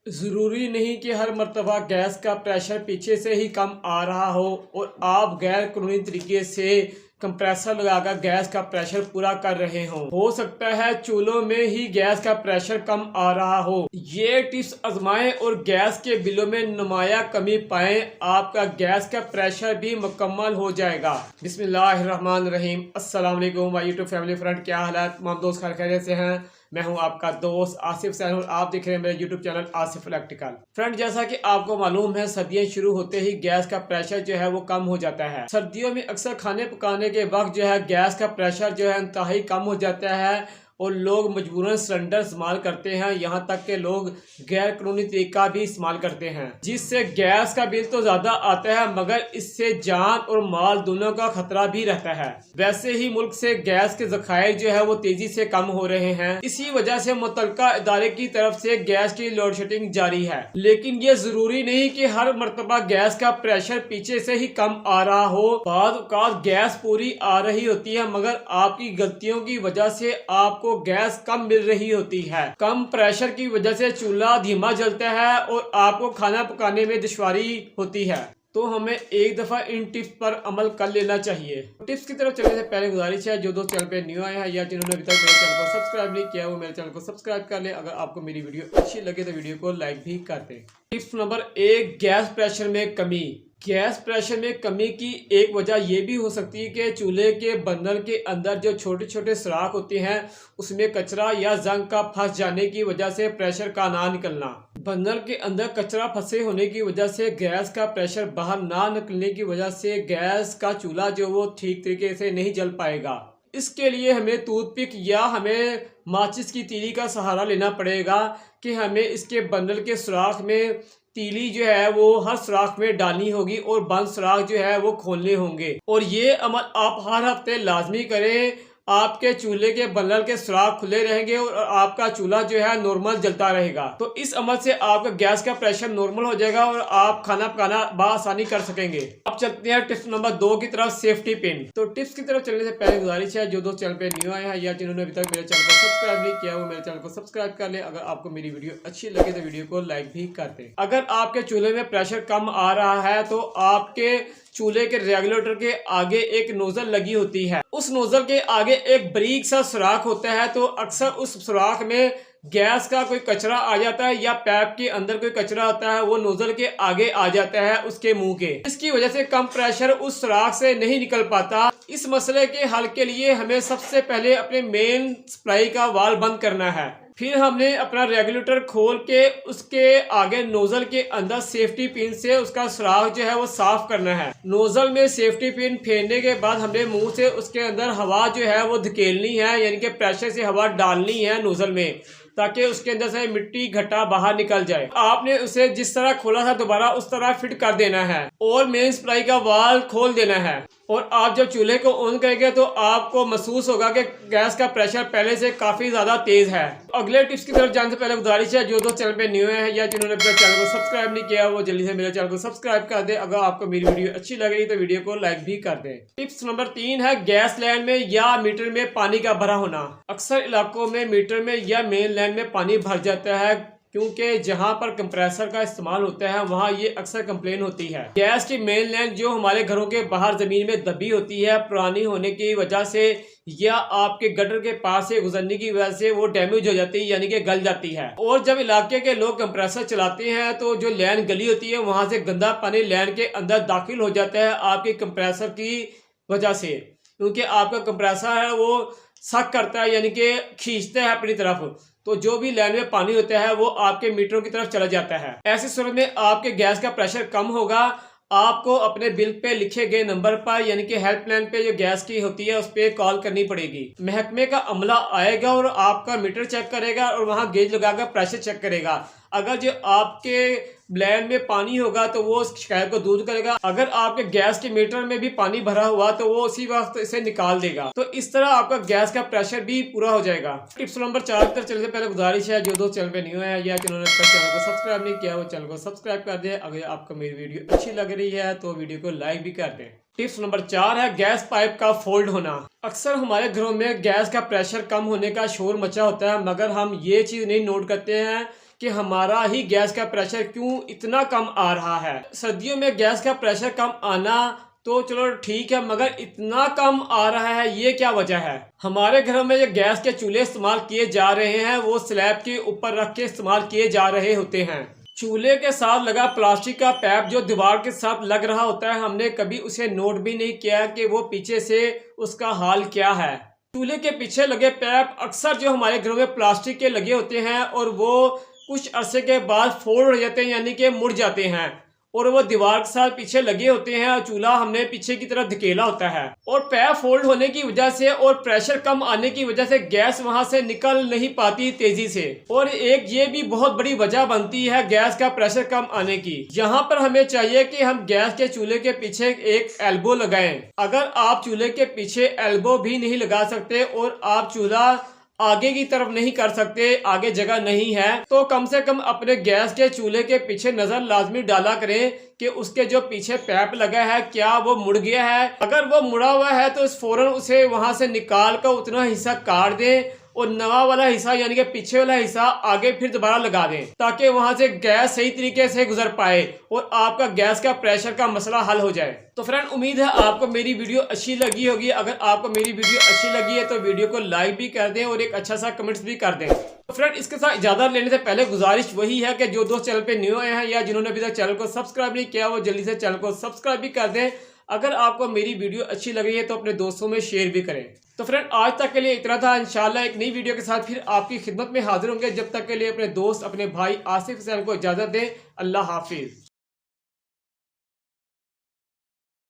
ज़रूरी नहीं कि हर मर्तबा गैस का प्रेशर पीछे से ही कम आ रहा हो और आप गैर कानूनी तरीके से कंप्रेसर लगाकर गैस का प्रेशर पूरा कर रहे हों। हो सकता है चूल्हों में ही गैस का प्रेशर कम आ रहा हो। ये टिप्स आजमाएं और गैस के बिलों में नुमाया कमी पाएं। आपका गैस का प्रेशर भी मुकम्मल हो जाएगा। बिस्मिल्लाहिर्रहमानिर्रहीम। अस्सलाम वालेकुम माय यूट्यूब फैमिली फ्रेंड, क्या हालात? तमाम दोस्त खैरियत से हैं। मैं हूं आपका दोस्त आसिफ सैन और आप देख रहे हैं मेरे YouTube channel Asif electrical. Friend, जैसा कि आपको मालूम है, सर्दियां शुरू होते ही गैस का प्रेशर जो है वो कम हो जाता है। सर्दियों में अक्सर खाने पकाने के वक्त जो है गैस का प्रेशर जो है इंतहाई कम हो जाता है और लोग मजबूरन सिलेंडर इस्तेमाल करते हैं। यहाँ तक के लोग गैर कानूनी तरीका भी इस्तेमाल करते हैं, जिससे गैस का बिल तो ज्यादा आता है मगर इससे जान और माल दोनों का खतरा भी रहता है। वैसे ही मुल्क से गैस के जखायर जो है वो तेजी से कम हो रहे हैं। इसी वजह से मुतल्लिका इदारे की तरफ से गैस की लोड शेडिंग जारी है, लेकिन ये जरूरी नहीं कि हर मरतबा गैस का प्रेशर पीछे से ही कम आ रहा हो। बाद औक़ात गैस पूरी आ रही होती है मगर आपकी गलतियों की वजह से आपको गैस कम मिल रही होती है। कम प्रेशर की वजह से चूल्हा धीमा जलता है और आपको खाना पकाने में दुश्वारी होती है। तो हमें एक दफा इन टिप्स पर अमल कर लेना चाहिए। टिप्स की तरफ चलने से पहले गुजारिश है, जो दोस्त चैनल पे न्यू आए हैं या जिन्होंने अभी तक मेरे चैनल को सब्सक्राइब नहीं किया वो मेरे चैनल को सब्सक्राइब कर ले। अगर आपको मेरी वीडियो अच्छी लगे तो वीडियो को लाइक भी कर दें। टिप्स नंबर 1, गैस प्रेशर में कमी। गैस प्रेशर में कमी की एक वजह यह भी हो सकती है कि चूल्हे के बर्नर के अंदर जो छोटे छोटे सुराख होते हैं उसमें कचरा या जंग का फंस जाने की वजह से प्रेशर का ना निकलना। बर्नर के अंदर कचरा फंसे होने की वजह से गैस का प्रेशर बाहर ना निकलने की वजह से गैस का चूल्हा जो वो ठीक तरीके से नहीं जल पाएगा। इसके लिए हमें टूथपिक या हमें माचिस की तीली का सहारा लेना पड़ेगा कि हमें इसके बर्नर के सुराख में तीली जो है वो हर सुराख में डालनी होगी और बंद सुराख जो है वो खोलने होंगे। और ये अमल आप हर हफ्ते लाजमी करें। आपके चूल्हे के बर्नर के सुराख खुले रहेंगे और आपका चूल्हा जो है नॉर्मल जलता रहेगा। तो इस अमल से आपका गैस का प्रेशर नॉर्मल हो जाएगा और आप खाना पकाना बआसानी कर सकेंगे। अब चलते हैं टिप्स नंबर 2 की तरफ, सेफ्टी पिन। तो टिप्स की तरफ चलने से पहले गुजारिश है, जो दोस्त चैनल पे न्यू आए हैं या जिन्होंने अभी तक मेरे चैनल को सब्सक्राइब नहीं किया वो मेरे चैनल को सब्सक्राइब कर ले। अगर आपको मेरी वीडियो अच्छी लगे तो वीडियो को लाइक भी कर दें। अगर आपके चूल्हे में प्रेशर कम आ रहा है तो आपके चूल्हे के रेगुलेटर के आगे एक नोजल लगी होती है। उस नोजल के आगे एक बारीक सा सुराख होता है, तो अक्सर उस सुराख में गैस का कोई कचरा आ जाता है या पाइप के अंदर कोई कचरा होता है, वो नोजल के आगे आ जाता है उसके मुंह के। इसकी वजह से कम प्रेशर उस सुराख से नहीं निकल पाता। इस मसले के हल के लिए हमें सबसे पहले अपने मेन सप्लाई का वाल्व बंद करना है। फिर हमने अपना रेगुलेटर खोल के उसके आगे नोजल के अंदर सेफ्टी पिन से उसका सुराख जो है वो साफ करना है। नोजल में सेफ्टी पिन फेरने के बाद हमने मुंह से उसके अंदर हवा जो है वो धकेलनी है, यानी कि प्रेशर से हवा डालनी है नोजल में, ताकि उसके अंदर से मिट्टी घटा बाहर निकल जाए। आपने उसे जिस तरह खोला था दोबारा उस तरह फिट कर देना है और मेन सप्लाई का वाल्व खोल देना है। और आप जब चूल्हे को ऑन करेंगे तो आपको महसूस होगा कि गैस का प्रेशर पहले से काफी ज्यादा तेज है। अगले टिप्स की तरफ जाने से पहले गुजारिश है, जो दोस्त चैनल पे न्यू है या जिन्होंने अपने चैनल को सब्सक्राइब नहीं किया वो जल्दी से मेरे चैनल को सब्सक्राइब कर दे। अगर आपको मेरी वीडियो अच्छी लग रही तो वीडियो को लाइक भी कर दे। टिप्स नंबर 3 है, गैस लाइन में या मीटर में पानी का भरा होना। अक्सर इलाकों में मीटर में या मेन लाइन में पानी भर जाता है क्योंकि जहां पर कंप्रेसर का इस्तेमाल होता है वहां ये अक्सर कंप्लेन होती है। गैस की मेन लाइन जो हमारे घरों के बाहर जमीन में दबी होती है, पुरानी होने की वजह से या आपके गटर के पास से गुजरने की वजह से वो डैमेज हो जाती है, यानी कि गल जाती है। और जब इलाके के लोग कंप्रेसर चलाते हैं तो जो लाइन गली होती है वहां से गंदा पानी लाइन के अंदर दाखिल हो जाता है आपके कंप्रेसर की वजह से, क्योंकि आपका कंप्रेसर है वो सक करता है, यानी कि खींचता है अपनी तरफ। तो जो भी लाइन में पानी होता है वो आपके मीटरों की तरफ चला जाता है। ऐसी सूरत में आपके गैस का प्रेशर कम होगा। आपको अपने बिल पे लिखे गए नंबर पर, यानी कि हेल्पलाइन पे जो गैस की होती है उस पर कॉल करनी पड़ेगी। महकमे का अमला आएगा और आपका मीटर चेक करेगा और वहां गेज लगाकर प्रेशर चेक करेगा। अगर जो आपके लाइन में पानी होगा तो वो शिकायत को दूर करेगा। अगर आपके गैस के मीटर में भी पानी भरा हुआ तो वो उसी वक्त इसे निकाल देगा। तो इस तरह आपका गैस का प्रेशर भी पूरा हो जाएगा। टिप्स नंबर 4 तक चलने से पहले गुजारिश है, जो दोस्त चैनल पे न्यू है या जिन्होंने चैनल को सब्सक्राइब नहीं किया वो चैनल को सब्सक्राइब कर दे। अगर आपको मेरी वीडियो अच्छी लग रही है तो वीडियो को लाइक भी कर दे। टिप्स नंबर 4 है, गैस पाइप का फोल्ड होना। अक्सर हमारे घरों में गैस का प्रेशर कम होने का शोर मचा होता है मगर हम ये चीज नहीं नोट करते हैं कि हमारा ही गैस का प्रेशर क्यों इतना कम आ रहा है। सर्दियों में गैस का प्रेशर कम आना तो चलो ठीक है, मगर इतना कम आ रहा है, ये क्या वजह है। हमारे घरों में जो गैस के चूल्हे इस्तेमाल किए जा रहे हैं वो स्लैब के ऊपर रख के इस्तेमाल किए जा रहे होते हैं। चूल्हे के साथ लगा प्लास्टिक का पैप जो दीवार के साथ लग रहा होता है, हमने कभी उसे नोट भी नहीं किया कि वो पीछे से उसका हाल क्या है। चूल्हे के पीछे लगे पैप अक्सर जो हमारे घरों में प्लास्टिक के लगे होते हैं और वो कुछ अरसे के बाद फोल्ड हो जाते हैं, यानी कि मुड़ जाते हैं, और वो दीवार के साथ पीछे लगे होते हैं और चूल्हा हमने पीछे की तरफ धकेला होता है। और पैप फोल्ड होने की वजह से और प्रेशर कम आने की वजह से गैस वहां से निकल नहीं पाती तेजी से। और एक ये भी बहुत बड़ी वजह बनती है गैस का प्रेशर कम आने की। यहाँ पर हमें चाहिए कि हम गैस के चूल्हे के पीछे एक एल्बो लगाएं। अगर आप चूल्हे के पीछे एल्बो भी नहीं लगा सकते और आप चूल्हा आगे की तरफ नहीं कर सकते, आगे जगह नहीं है, तो कम से कम अपने गैस के चूल्हे के पीछे नजर लाजमी डाला करें कि उसके जो पीछे पैप लगा है क्या वो मुड़ गया है। अगर वो मुड़ा हुआ है तो फौरन उसे वहां से निकाल कर उतना हिस्सा काट दें और नवा वाला हिस्सा यानी कि पीछे वाला हिस्सा आगे फिर दोबारा लगा दें, ताकि वहां से गैस सही तरीके से गुजर पाए और आपका गैस का प्रेशर का मसला हल हो जाए। तो फ्रेंड, उम्मीद है आपको मेरी वीडियो अच्छी लगी होगी। अगर आपको मेरी वीडियो अच्छी लगी है तो वीडियो को लाइक भी कर दें और एक अच्छा सा कमेंट्स भी कर दें। तो फ्रेंड, इसके साथ इजाजत लेने से पहले गुजारिश वही है कि जो दोस्त चैनल पे न्यू आए हैं या जिन्होंने अभी तक चैनल को सब्सक्राइब नहीं किया वो जल्दी से चैनल को सब्सक्राइब भी कर दें। अगर आपको मेरी वीडियो अच्छी लग रही है तो अपने दोस्तों में शेयर भी करें। तो फ्रेंड, आज तक के लिए इतना था। इंशाल्लाह एक नई वीडियो के साथ फिर आपकी खिदमत में हाजिर होंगे। जब तक के लिए अपने दोस्त अपने भाई आसिफ हुसैन को इजाजत दें। अल्लाह हाफिज।